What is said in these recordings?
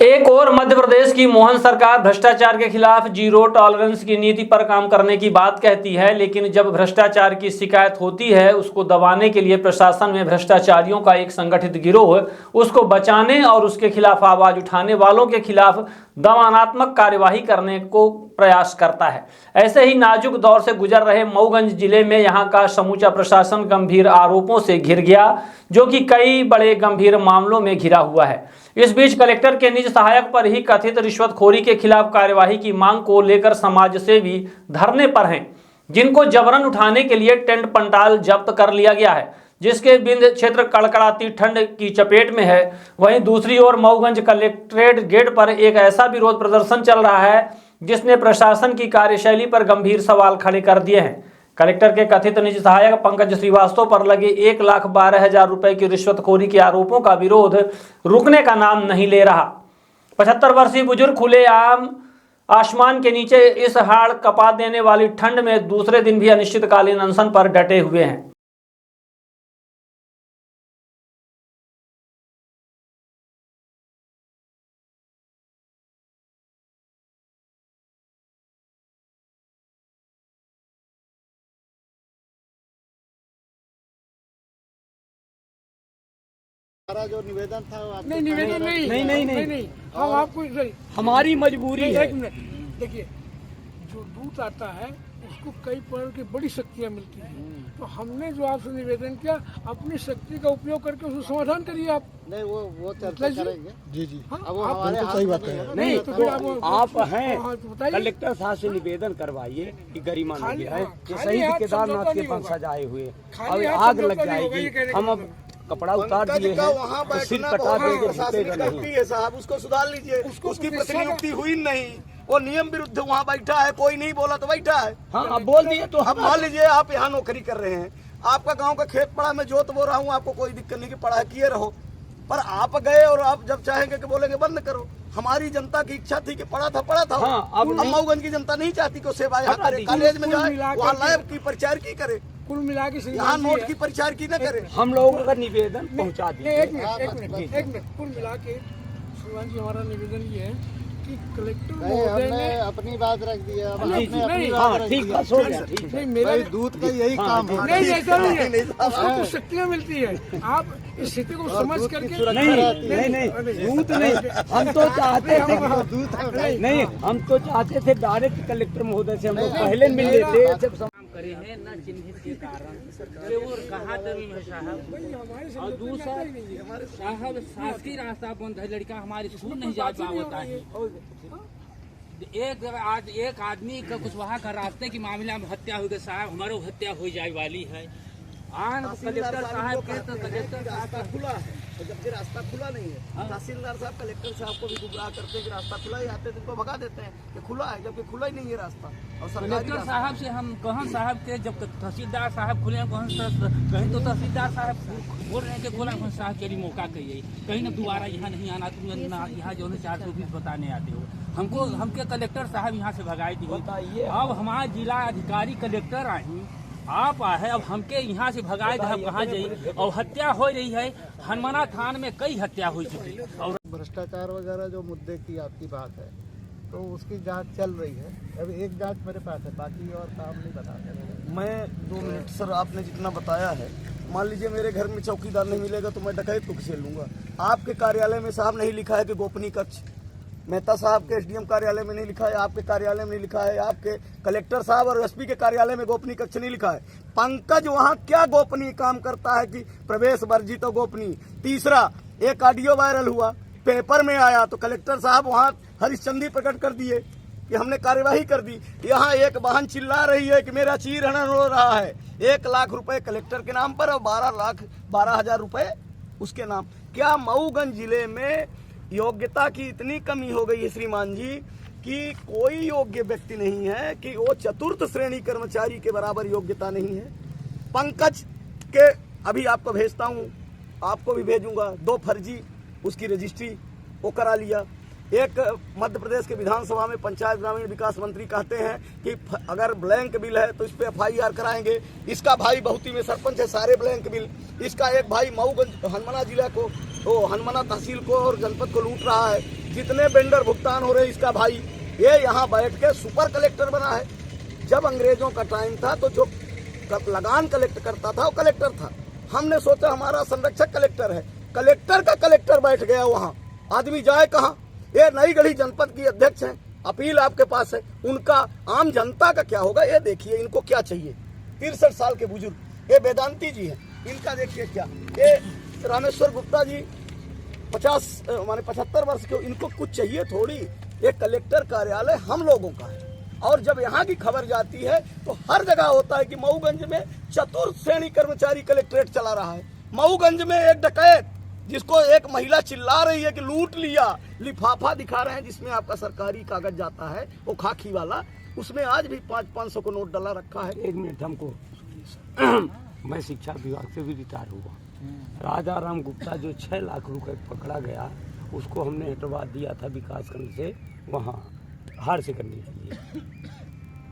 एक और मध्य प्रदेश की मोहन सरकार भ्रष्टाचार के खिलाफ जीरो टॉलरेंस की नीति पर काम करने की बात कहती है, लेकिन जब भ्रष्टाचार की शिकायत होती है उसको दबाने के लिए प्रशासन में भ्रष्टाचारियों का एक संगठित गिरोह उसको बचाने और उसके खिलाफ आवाज उठाने वालों के खिलाफ दमनात्मक कार्यवाही करने को प्रयास करता है। ऐसे ही नाजुक दौर से गुजर रहे मऊगंज जिले में यहाँ का समूचा प्रशासन गंभीर आरोपों से घिर गया, जो कि कई बड़े गंभीर मामलों में घिरा हुआ है। इस बीच कलेक्टर के निज सहायक पर ही कथित रिश्वतखोरी के खिलाफ कार्यवाही की मांग को लेकर समाज सेवी धरने पर हैं, जिनको जबरन उठाने के लिए टेंट पंडाल जब्त कर लिया गया है, जिसके बिंद क्षेत्र कड़कड़ाती ठंड की चपेट में है। वहीं दूसरी ओर मऊगंज कलेक्ट्रेट गेट पर एक ऐसा विरोध प्रदर्शन चल रहा है जिसने प्रशासन की कार्यशैली पर गंभीर सवाल खड़े कर दिए हैं। कलेक्टर के कथित निजी सहायक पंकज श्रीवास्तव पर लगे 1,12,000 रुपए की रिश्वतखोरी के आरोपों का विरोध रुकने का नाम नहीं ले रहा। 75 वर्षीय बुजुर्ग खुलेआम आसमान के नीचे इस हाड़ कपा देने वाली ठंड में दूसरे दिन भी अनिश्चितकालीन अनशन पर डटे हुए हैं। हमारा जो निवेदन था वो नहीं निवेदन नहीं हम आपको हमारी मजबूरी है। एक मिनट देखिए, जो दूत आता है उसको कई प्रकार की बड़ी शक्तियाँ मिलती हैं, तो हमने जो आपसे निवेदन किया अपनी शक्ति का उपयोग करके उसको समाधान करिए आप। नहीं वो चर्चा करेंगे। जी अब वो हमारे हाथ में नहीं है। नहीं तो तो फिर आप हैं, तो बताइए। कलेक्टर साहब से निवेदन करवाइए कि गरिमा खाली- नहीं है हाँ, ये खाली शहीद हाथ केदारनाथ समझौता के नहीं होगा। वंशज आए हुए, खाली अब हाथ आग समझौता लग नहीं होगा, ये जाएगी। कहने का हम अब मतलब। कपड़ा उतार पंकज दिए का हैं वहाँ तो सिर बैठना कटा बहुत देंगे, प्रशासनिक झुकेगा गलती नहीं। है साहब, उसको सुधार लीजिए। उसको उसकी शिक्षा प्रतिनियुक्ति हुई नहीं, वो नियम विरुद्ध वहाँ बैठा है, कोई नहीं बोला तो बैठा है। हाँ अब बोल दिए तो अब मान लीजिए आप यहाँ नौकरी कर रहे हैं, आपका गांव का खेत पड़ा, मैं जोत बो रहा हूँ, आपको कोई दिक्कत नहीं कि पढ़ा किए रहो, पर आप गए और आप जब चाहेंगे कि बोलेंगे बंद करो। हमारी जनता की इच्छा थी कि पढ़ा था। हाँ, अब नहीं। मऊगंज की जनता नहीं चाहती कि सेवा यहाँ करे, कॉलेज में जाए, वहाँ लैब की परिचार की करे, कुल मिला के यहाँ नोट की परिचार की न करे। हम लोगों का निवेदन पहुंचा दिए। एक मिनट कुल मिला के श्रीमान जी, हमारा निवेदन ये है कि कलेक्टर नहीं, महोदय हमने ने अपनी बात रख दी है। अब नहीं, आपने अपनी नहीं, बात हाँ रख ठीक दी है, सो गया, ठीक है। नहीं मेरा भाई दूध का यही काम है। नहीं ऐसा नहीं है, नहीं, उसको कुछ शक्तियाँ मिलती है। आप इस स्थिति को समझ दूध की करके सुरक्षा नहीं रहती है। नहीं दूध नहीं, हम तो चाहते थे कि- नहीं हम तो चाहते थे डायरेक्ट कलेक्टर महोदय से हम लोग पहले मिल लेते जब करे हैं न चिन्हित के कारण से वो कहाँ जमीन है साहब। और दूसरा साहब शासकीय रास्ता बंद है, लड़का हमारे स्कूल नहीं जा पाता है। एक आदमी का कुछ वहाँ का रास्ते के मामले में हत्या हो गई साहब, हमारो हत्या हो जाए वाली है। कलेक्टर साहब के तो कलेक्टर रास्ता खुला है, तो जबकि रास्ता खुला नहीं है, तहसीलदार साहब कलेक्टर साहब को भी गुमराह करते हैं कि रास्ता खुला ही, आते दिन को भगा देते हैं कि खुला है, जबकि खुला ही नहीं है रास्ता। और सरकारी कलेक्टर रास्ता साहब से हम कहन साहब के जब तहसीलदार साहब खुले कहीं तो तहसीलदार साहब बोल रहे हैं कि गोला खन साहब के लिए मौका कहिए, कहीं ना दोबारा यहाँ नहीं आना, तुम यहाँ जो है 420 बताने आते हो। हमके कलेक्टर साहब यहाँ से भगाई दी। अब हमारा जिला अधिकारी कलेक्टर आई, आप है, अब हमके यहाँ से भगाए हम कहाँ जाइए। और हत्या हो रही है, हनुमाना थान में कई हत्या हो चुकी है। और भ्रष्टाचार वगैरह जो मुद्दे की आपकी बात है, तो उसकी जांच चल रही है। अब एक जांच मेरे पास है, बाकी और काम नहीं बता सकते। मैं 2 मिनट सर, आपने जितना बताया है, मान लीजिए मेरे घर में चौकीदार नहीं मिलेगा तो मैं डकैत को किसे लूंगा। आपके कार्यालय में साहब नहीं लिखा है कि गोपनीय कक्ष, मेहता साहब के एसडीएम कार्यालय में नहीं लिखा है, आपके कार्यालय में नहीं लिखा है, आपके कलेक्टर साहब और एसपी के कार्यालय में गोपनीय कक्ष नहीं लिखा है। पंकज वहाँ क्या गोपनीय काम करता है कि प्रवेश वर्जित और गोपनीय। तीसरा, एक ऑडियो वायरल हुआ, पेपर में आया, तो कलेक्टर साहब वहाँ हरिश्चंदी प्रकट कर दिए कि हमने कार्यवाही कर दी। यहाँ एक बहन चिल्ला रही है कि मेरा चीरहरण हो रहा है, 1 लाख रुपए कलेक्टर के नाम पर और 12,000 रुपए उसके नाम। क्या मऊगंज जिले में योग्यता की इतनी कमी हो गई है श्रीमान जी कि कोई योग्य व्यक्ति नहीं है, कि वो चतुर्थ श्रेणी कर्मचारी के बराबर योग्यता नहीं है। पंकज के अभी आपको भेजता हूँ, आपको भी भेजूंगा, 2 फर्जी उसकी रजिस्ट्री वो करा लिया। एक मध्य प्रदेश के विधानसभा में पंचायत ग्रामीण विकास मंत्री कहते हैं कि अगर ब्लैंक बिल है तो इस पे FIR कराएंगे। इसका भाई बहुती में सरपंच है, सारे ब्लैंक बिल। इसका एक भाई मऊगंज हनुमाना जिला को, तो हनुमाना तहसील को और जनपद को लूट रहा है। जितने वेंडर भुगतान हो रहे हैं इसका भाई ये यहाँ बैठ के सुपर कलेक्टर बना है। जब अंग्रेजों का टाइम था तो जो लगान कलेक्ट करता था वो कलेक्टर था। हमने सोचा हमारा संरक्षक कलेक्टर है, कलेक्टर का कलेक्टर बैठ गया वहाँ। आदमी जाए कहाँ? ये नई गढ़ी जनपद की अध्यक्ष हैं, अपील आपके पास है, उनका आम जनता का क्या होगा ये देखिए। इनको क्या चाहिए? 63 साल के बुजुर्ग ये वेदांती जी हैं, इनका देखिए क्या। ये रामेश्वर गुप्ता जी 75 वर्ष के, इनको कुछ चाहिए थोड़ी। ये कलेक्टर कार्यालय हम लोगों का है और जब यहाँ की खबर जाती है तो हर जगह होता है कि मऊगंज में चतुर्थ श्रेणी कर्मचारी कलेक्ट्रेट चला रहा है। मऊगंज में एक डकैत जिसको एक महिला चिल्ला रही है कि लूट लिया, लिफाफा दिखा रहे हैं जिसमें आपका सरकारी कागज जाता है, वो खाकी वाला, उसमें आज भी 500 को नोट डला रखा है। एक मिनट हमको मैं शिक्षा विभाग से भी रिटायर हुआ। राजा राम गुप्ता जो 6 लाख रुपए पकड़ा गया उसको हमने हटवा दिया था विकासखंड से वहाँ हार से करने के लिए।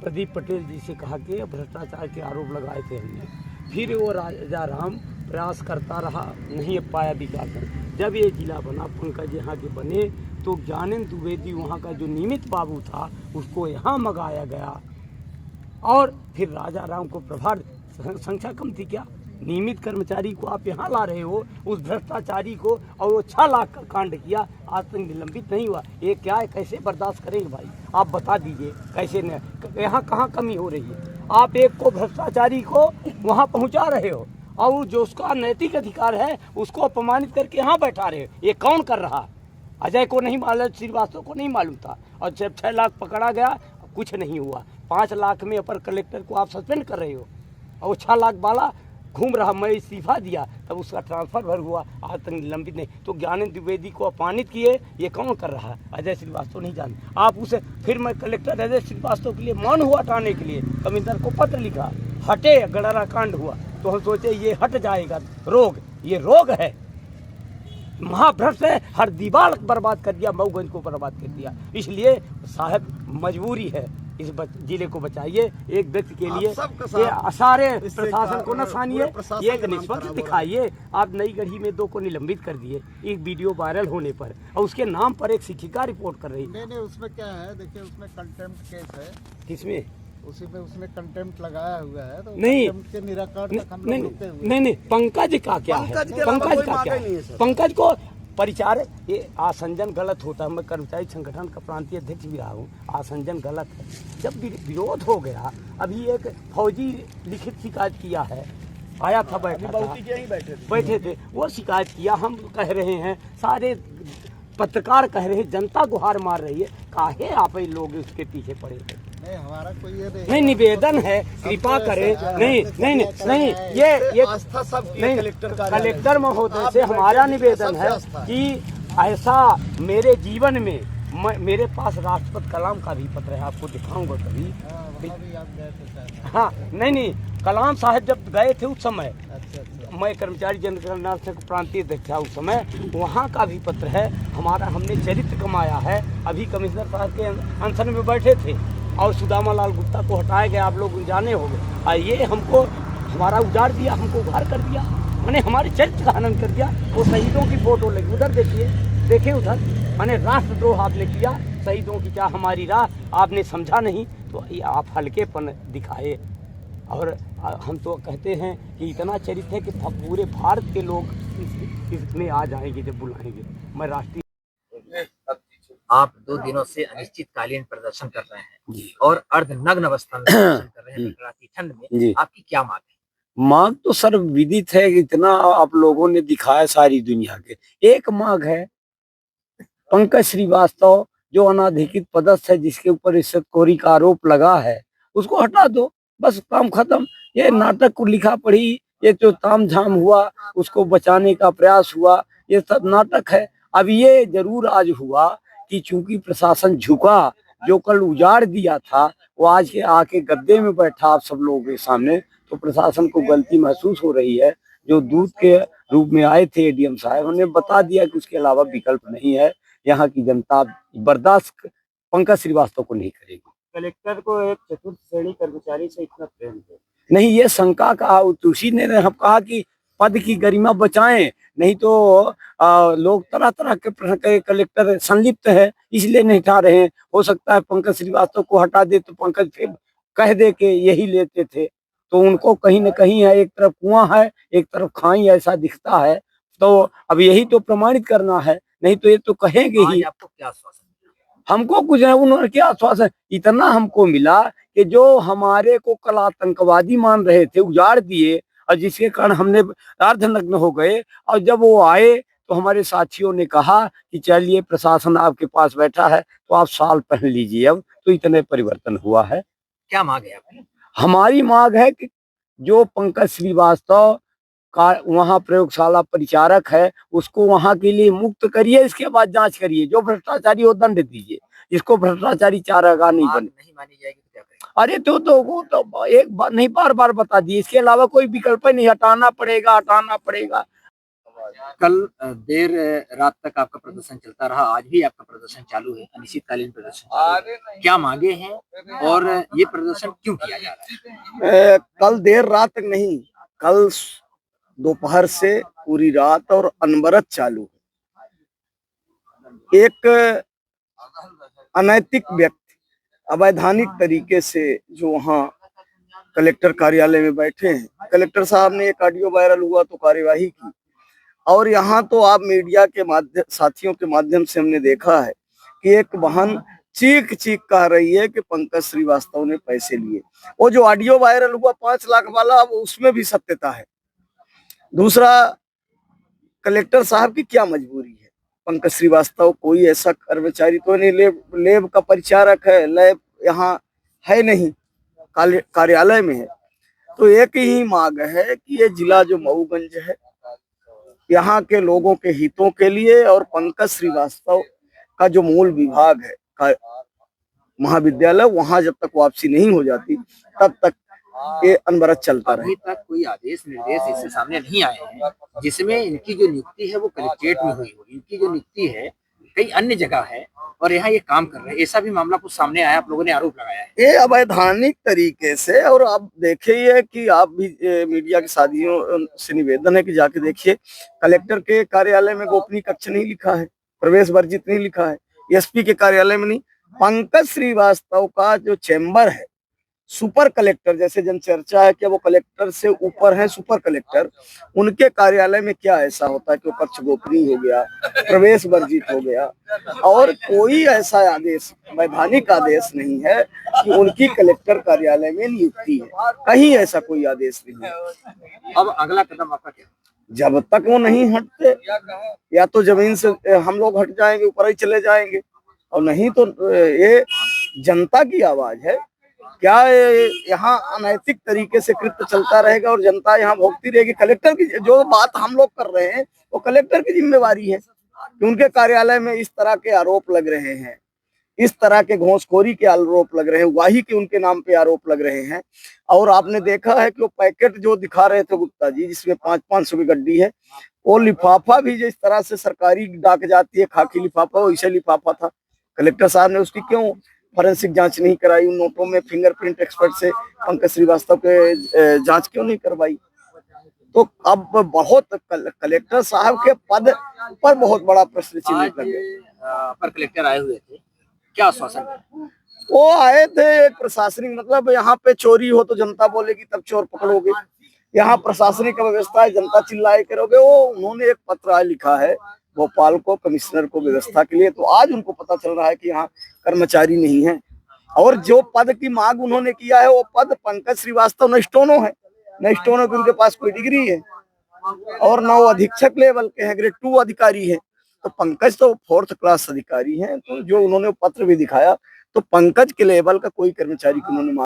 प्रदीप पटेल जी से कहा कि भ्रष्टाचार के आरोप लगाए थे हमने। फिर वो राजा राम प्रयास करता रहा, नहीं पाया विकासखंड। जब ये जिला बना, पंकज यहाँ के बने, तो ज्ञानेंद्र द्विवेदी वहाँ का जो नियमित बाबू था उसको यहाँ मंगाया गया। और फिर राजा राम को प्रभार संख्या कम थी क्या? नियमित कर्मचारी को आप यहाँ ला रहे हो, उस भ्रष्टाचारी को, और वो 6 लाख का कांड किया, आज तक निलंबित नहीं हुआ। ये क्या है? कैसे बर्दाश्त करेंगे भाई? आप बता दीजिए कैसे न, यहाँ कहाँ कमी हो रही है? आप एक को भ्रष्टाचारी को वहाँ पहुँचा रहे हो और जो उसका नैतिक अधिकार है उसको अपमानित करके यहाँ बैठा रहे हो। ये कौन कर रहा? अजय को नहीं मालूम, श्रीवास्तव को नहीं मालूम था, और जब 6 लाख पकड़ा गया कुछ नहीं हुआ। 5 लाख में अपर कलेक्टर को आप सस्पेंड कर रहे हो और 6 लाख वाला घूम रहा। मैं इस्तीफा दिया तब उसका ट्रांसफर भर हुआ, आज तक निलंबित नहीं। तो ज्ञानेंद्र द्विवेदी को अपमानित किए, ये कौन कर रहा है? अजय श्रीवास्तव नहीं जानते आप उसे। फिर मैं कलेक्टर अजय श्रीवास्तव के लिए मौन हुआ हटाने के लिए कमिश्नर को पत्र लिखा, हटे। गड़ारा कांड हुआ तो हम सोचे ये हट जाएगा रोग, ये रोग है, महाभ्रष्ट है, हर दीवार बर्बाद कर दिया, मऊगंज को बर्बाद कर दिया। इसलिए साहब मजबूरी है, इस जिले को बचाइए। एक व्यक्ति के लिए ये सारे प्रशासन को न सानिए, एक निष्पक्ष दिखाइए। आप नई गढ़ी में 2 को निलंबित कर दिए एक वीडियो वायरल होने पर, और उसके नाम पर एक शिक्षिका रिपोर्ट कर रही। नहीं, उसमें क्या है देखिए, उसमें कंटेम्प्ट केस है। किसमें? उसी में उसने कंटेम्प्ट लगाया हुआ है, तो नहीं, कंटेम्प्ट के निराकरण तक हम लोग रुके हुए। नहीं, पंकज का क्या है? पंकज का क्या है? पंकज को परिचार ये आसंजन गलत होता है। मैं कर्मचारी संगठन का प्रांतीय अध्यक्ष भी रहा हूँ। आसंजन गलत है। जब विरोध हो गया, अभी एक फौजी लिखित शिकायत किया है, आया था, बैठे थे, वो शिकायत किया। हम कह रहे हैं, सारे पत्रकार कह रहे हैं, जनता गुहार मार रही है, काहे आप लोग उसके पीछे पड़े थे? नहीं, हमारा कोई ये नहीं, निवेदन है, कृपा करें। नहीं, ये आस्था सब नहीं, कलेक्टर महोदय से हमारा निवेदन है कि ऐसा मेरे जीवन में मेरे पास राष्ट्रपति कलाम का भी पत्र है, आपको दिखाऊंगा कभी। हाँ, नहीं, कलाम साहब जब गए थे उस समय, मैं कर्मचारी जनगणना से प्रांतीय अध्यक्ष था उस समय, वहाँ का भी पत्र है हमारा। हमने चरित्र कमाया है। अभी कमिश्नर साहब के अनशन में बैठे थे और सुदामा लाल गुप्ता को हटाया गया, आप लोग जाने होंगे। और ये हमको हमारा उजाड़ दिया, हमको उघार कर दिया, मैंने हमारे चरित्र का हनन कर दिया। वो शहीदों की फोटो लगी, उधर देखिए उधर, मैंने राष्ट्रद्रोह आपने किया। शहीदों की क्या हमारी राह आपने समझा नहीं, तो ये आप हल्केपन दिखाए। और हम तो कहते हैं कि इतना चरित्र है कि पूरे भारत के लोग इसमें आ जाएंगे जब बुलाएंगे। मैं राष्ट्रीय आप 2 दिनों से अनिश्चितकालीन प्रदर्शन कर रहे हैं और अर्धनग्न अवस्था में प्रदर्शन कर रहे हैं कड़ाकी ठंड में, आपकी क्या मांग है? मांग तो सर विदित है, इतना आप लोगों ने दिखाया सारी दुनिया के। एक मांग है, पंकज श्रीवास्तव जो अनाधिकृत पदस्थ है, जिसके ऊपर रिश्वतखोरी का आरोप लगा है, उसको हटा दो, बस काम खत्म। ये नाटक को लिखा पढ़ी, ये जो तामझाम हुआ उसको बचाने का प्रयास हुआ, ये सब नाटक है। अब ये जरूर आज हुआ कि चूंकि प्रशासन झुका, जो कल उजाड़ दिया था वो आज के आके गद्दे में बैठा आप सब लोगों के सामने, तो प्रशासन को गलती महसूस हो रही है। जो दूत के रूप में आए थे एडीएम साहब, उन्होंने बता दिया कि उसके अलावा विकल्प नहीं है। यहाँ की जनता बर्दाश्त पंकज श्रीवास्तव को नहीं करेगी। कलेक्टर को एक चतुर्थ श्रेणी कर्मचारी से इतना प्रेम है? नहीं, ये शंका का उसी ने हम कहा कि पद की गरिमा बचाएं, नहीं तो लोग तरह तरह के प्रश्न के कलेक्टर संलिप्त है इसलिए नहीं हटा रहे हैं। हो सकता है पंकज श्रीवास्तव को हटा दे तो पंकज फिर कह दे के यही लेते थे, तो उनको कहीं न कहीं है, एक तरफ कुआं है एक तरफ खाई ऐसा दिखता है। तो अब यही तो प्रमाणित करना है, नहीं तो ये तो कहेंगे ही। आज आपको क्या आश्वासन हमको कुछ नहीं, उन्होंने क्या आश्वासन इतना हमको मिला कि जो हमारे को कल आतंकवादी मान रहे थे उजाड़ दिए, और जिसके कारण हमने अर्धनग्न हो गए। और जब वो आए तो हमारे साथियों ने कहा कि चलिए प्रशासन आपके पास बैठा है तो आप शाल पहन लीजिए। अब तो इतने परिवर्तन हुआ है। क्या मांग है आपकी? हमारी मांग है कि जो पंकज श्रीवास्तव का वहाँ प्रयोगशाला परिचारक है उसको वहाँ के लिए मुक्त करिए, इसके बाद जांच करिए। जो भ्रष्टाचारी हो दंड दीजिए, जिसको भ्रष्टाचारी चारागाह नहीं मांग बने। नहीं मानी जाएगी तो क्या करेंगे? अरे तो वो तो एक बार नहीं बार बार बता दिए, इसके अलावा कोई विकल्प नहीं। हटाना पड़ेगा। कल देर रात तक आपका प्रदर्शन चलता रहा, आज भी आपका प्रदर्शन चालू है, अनिश्चितकालीन प्रदर्शन चालू है। क्या मांगे हैं और ये प्रदर्शन क्यों किया जा रहा है? कल देर रात तक नहीं, कल दोपहर से पूरी रात और अनवरत चालू है। एक अनैतिक व्यक्ति अवैधानिक तरीके से जो वहाँ कलेक्टर कार्यालय में बैठे हैं, कलेक्टर साहब ने एक ऑडियो वायरल हुआ तो कार्यवाही की। और यहाँ तो आप मीडिया के माध्यम साथियों के माध्यम से हमने देखा है कि एक बहन चीख कह रही है कि पंकज श्रीवास्तव ने पैसे लिए। वो जो ऑडियो वायरल हुआ 5 लाख वाला, अब उसमें भी सत्यता है। दूसरा, कलेक्टर साहब की क्या मजबूरी है? पंकज श्रीवास्तव कोई ऐसा कर्मचारी तो नहीं, लेब का परिचारक है, लैब यहाँ है नहीं, कार्यालय में है। तो एक ही मांग है कि ये जिला जो मऊगंज है, यहाँ के लोगों के हितों के लिए और पंकज श्रीवास्तव का जो मूल विभाग है महाविद्यालय, वहां जब तक वापसी नहीं हो जाती तब तक ये अनवरत चलता रहे। अभी तक कोई आदेश निर्देश इससे सामने नहीं आए हैं जिसमें इनकी जो नियुक्ति है वो कलेक्ट्रेट में हुई हो। इनकी जो नियुक्ति है कई अन्य जगह है और यहाँ ये काम कर रहे हैं, ऐसा भी मामला कुछ सामने आया, आप लोगों ने आरोप लगाया है। ये अवैधानिक तरीके से, और आप देखिए कि आप भी मीडिया के साथियों से निवेदन है कि जाके देखिए, कलेक्टर के कार्यालय में गोपनीय कक्ष नहीं लिखा है, प्रवेश वर्जित नहीं लिखा है, एसपी के कार्यालय में नहीं। पंकज श्रीवास्तव का जो चेम्बर है, सुपर कलेक्टर, जैसे जनचर्चा है कि वो कलेक्टर से ऊपर है, सुपर कलेक्टर, उनके कार्यालय में क्या ऐसा होता है कि वो कक्ष गोपनीय हो गया, प्रवेश वर्जित हो गया, और कोई ऐसा आदेश, वैधानिक आदेश नहीं है कि उनकी कलेक्टर कार्यालय में नियुक्ति है। कहीं ऐसा कोई आदेश नहीं है। अब अगला कदम आपका क्या? जब तक वो नहीं हटते, या तो जमीन से हम लोग हट जाएंगे, ऊपर ही चले जाएंगे, और नहीं तो ये जनता की आवाज है। क्या यहाँ अनैतिक तरीके से कृत्य चलता रहेगा और जनता यहाँ भोगती रहेगी? कलेक्टर की जो बात हम लोग कर रहे हैं वो कलेक्टर की जिम्मेवारी है कि उनके कार्यालय में इस तरह के आरोप लग रहे हैं, इस तरह के घूसखोरी के आरोप लग रहे हैं, वाही के उनके नाम पे आरोप लग रहे हैं। और आपने देखा है कि वो पैकेट जो दिखा रहे थे गुप्ता जी, जिसमें 500 की गड्डी है, वो लिफाफा भी जिस तरह से सरकारी डाक जाती है, खाकी लिफाफा, वैसे लिफाफा था। कलेक्टर साहब ने उसकी क्यों फॉरेंसिक जांच नहीं कराई? उन नोटों में फिंगरप्रिंट एक्सपर्ट से पंकज श्रीवास्तव के जांच क्यों नहीं करवाई? तो अब बहुत कलेक्टर साहब के पद पर बहुत बड़ा प्रश्न चिन्ह लग गया। पर कलेक्टर आए हुए थे, क्या आश्वासन? वो आए थे प्रशासनिक, मतलब यहाँ पे चोरी हो तो जनता बोलेगी तब चोर पकड़ोगे, यहाँ प्रशासनिक व्यवस्था है, जनता चिल्लाए करोगे। वो उन्होंने एक पत्र लिखा है भोपाल को, कमिश्नर को व्यवस्था के लिए, तो आज उनको पता चल रहा है कि यहाँ कर्मचारी नहीं है। और जो पद की मांग उन्होंने किया है वो पद पंकज श्रीवास्तव न स्टोनो है, न स्टोनो की उनके पास कोई डिग्री है, और न वो अधीक्षक लेवल के हैं, ग्रेड 2 अधिकारी है। तो पंकज तो 4th क्लास अधिकारी हैं। तो जो उन्होंने पत्र भी दिखाया, तो पंकज के लेवल का कोई कर्मचारी को उन्होंने